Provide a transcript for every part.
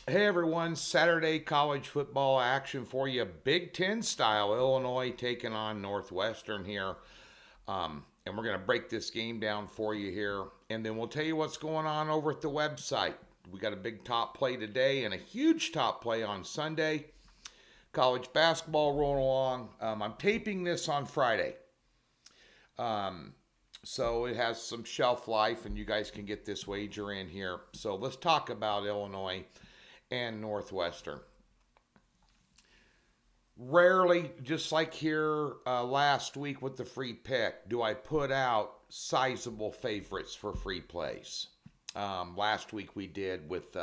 Hey everyone, Saturday college football action for you. Big Ten style. Illinois taking on Northwestern here. And we're going to break this game down for you here. And then we'll tell you what's going on over at the website. We got a big top play today and a huge top play on Sunday. College basketball rolling along. I'm taping this on Friday. So it has some shelf life, and you guys can get this wager in here. So let's talk about Illinois and Northwestern. Rarely, just like here last week with the free pick, do I put out sizable favorites for free plays. Last week we did with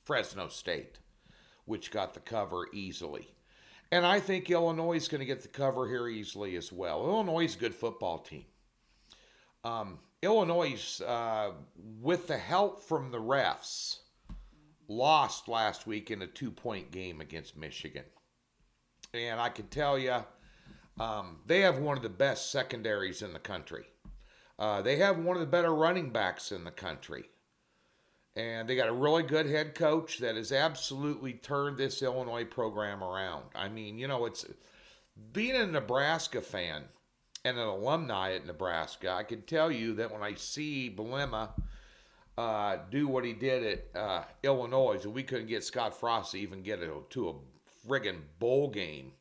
Fresno State, which got the cover easily. And I think Illinois is going to get the cover here easily as well. Illinois is a good football team. Illinois, with the help from the refs, lost last week in a 2-point game against Michigan. And I can tell you, they have one of the best secondaries in the country. They have one of the better running backs in the country. And they got a really good head coach that has absolutely turned this Illinois program around. I mean, it's being a Nebraska fan and an alumni at Nebraska. I can tell you that when I see Belema do what he did at Illinois, we couldn't get Scott Frost to even get to a friggin' bowl game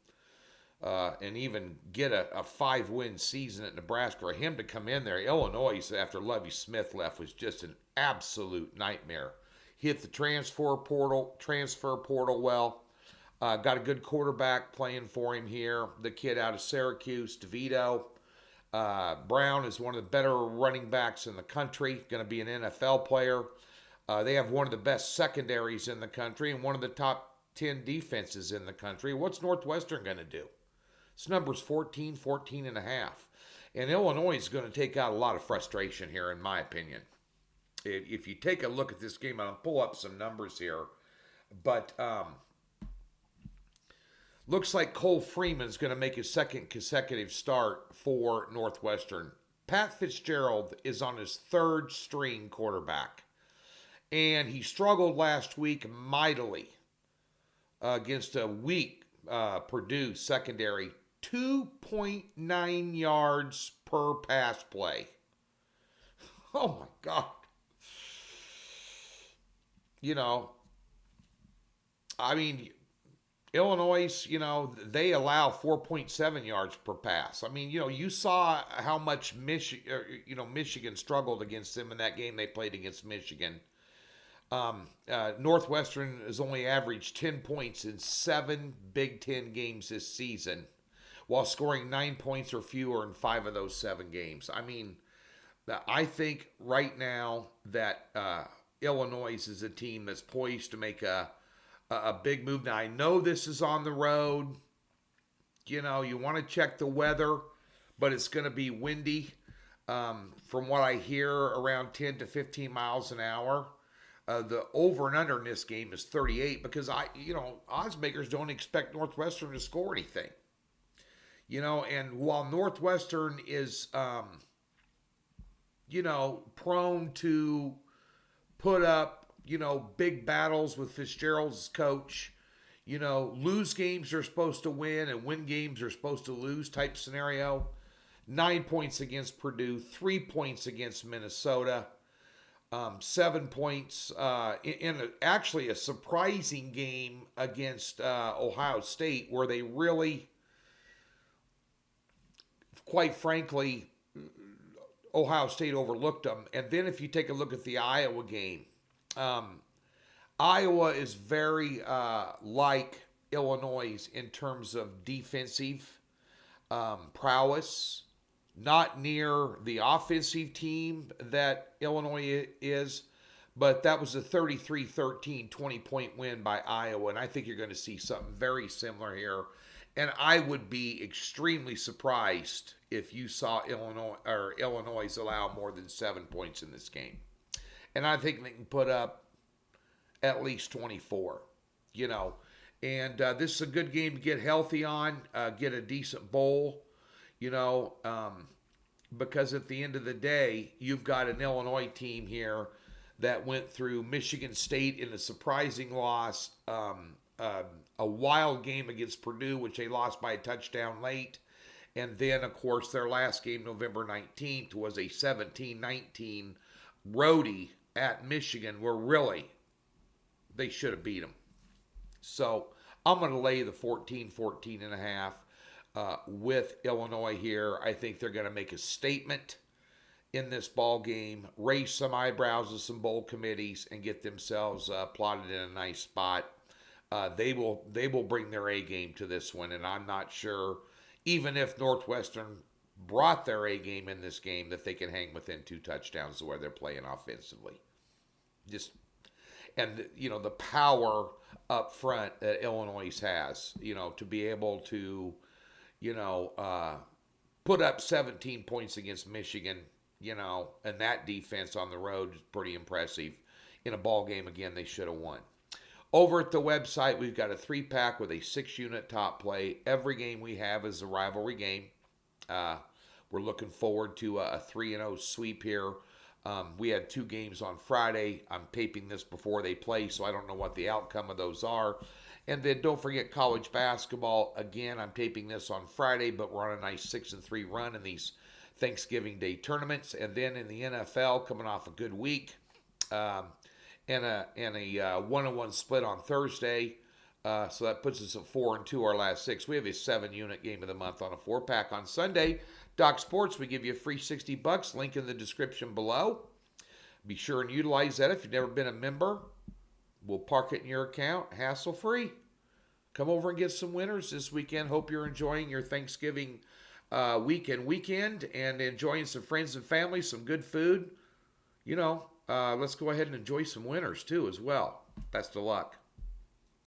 and even get a 5-win season at Nebraska. For him to come in there, Illinois, after Lovie Smith left, was just an absolute nightmare. Hit the transfer portal well. Got a good quarterback playing for him here. The kid out of Syracuse, DeVito. Brown is one of the better running backs in the country, going to be an NFL player. They have one of the best secondaries in the country and one of the top 10 defenses in the country. What's Northwestern going to do? This number's 14 and a half. And Illinois is going to take out a lot of frustration here, in my opinion. If you take a look at this game, I'll pull up some numbers here. But looks like Cole Freeman's going to make his second consecutive start for Northwestern. Pat Fitzgerald is on his third string quarterback. And he struggled last week mightily against a weak Purdue secondary. 2.9 yards per pass play. Oh my God. Illinois, they allow 4.7 yards per pass. You saw how much Michigan struggled against them in that game they played against Michigan. Northwestern has only averaged 10 points in 7 Big Ten games this season, while scoring 9 points or fewer in 5 of those 7 games. I think right now that Illinois is a team that's poised to make a big move. Now, I know this is on the road. You want to check the weather, but it's going to be windy. From what I hear, around 10 to 15 miles an hour. The over and under in this game is 38 because odds makers don't expect Northwestern to score anything. And while Northwestern is, prone to put up, big battles with Fitzgerald's coach, lose games they're supposed to win and win games they're supposed to lose type scenario. 9 points against Purdue, 3 points against Minnesota. 7 points in actually a surprising game against Ohio State, where they really, quite frankly, Ohio State overlooked them. And then if you take a look at the Iowa game, Iowa is very like Illinois in terms of defensive prowess. Not near the offensive team that Illinois is, but that was a 33-13 20-point win by Iowa, and I think you're going to see something very similar here. And I would be extremely surprised if you saw Illinois allow more than 7 points in this game. And I think they can put up at least 24, And this is a good game to get healthy on, get a decent bowl. Because at the end of the day, you've got an Illinois team here that went through Michigan State in a surprising loss, a wild game against Purdue, which they lost by a touchdown late. And then, of course, their last game, November 19th, was a 17-19 roadie at Michigan, where really they should have beat them. So I'm going to lay the 14 and a half with Illinois here. I think they're going to make a statement in this ball game, raise some eyebrows of some bowl committees, and get themselves plotted in a nice spot. They will bring their A game to this one, and I'm not sure, even if Northwestern brought their A game in this game, that they can hang within 2 touchdowns to where they're playing offensively. And the power up front that Illinois has, to be able to, put up 17 points against Michigan, and that defense on the road is pretty impressive. In a ball game, again, they should have won. Over at the website, we've got a 3-pack with a 6-unit top play. Every game we have is a rivalry game. We're looking forward to a 3-0 sweep here. We had 2 games on Friday. I'm taping this before they play, so I don't know what the outcome of those are. And then don't forget college basketball. Again, I'm taping this on Friday, but we're on a nice 6-3 run in these Thanksgiving Day tournaments. And then in the NFL, coming off a good week, and a 1-1 split on Thursday. So that puts us at 4-2 our last 6. We have a 7-unit game of the month on a 4-pack on Sunday. Doc Sports, we give you a free $60. Link in the description below. Be sure and utilize that. If you've never been a member, we'll park it in your account, hassle-free. Come over and get some winners this weekend. Hope you're enjoying your Thanksgiving weekend and enjoying some friends and family, some good food. Let's go ahead and enjoy some winners too as well. Best of luck.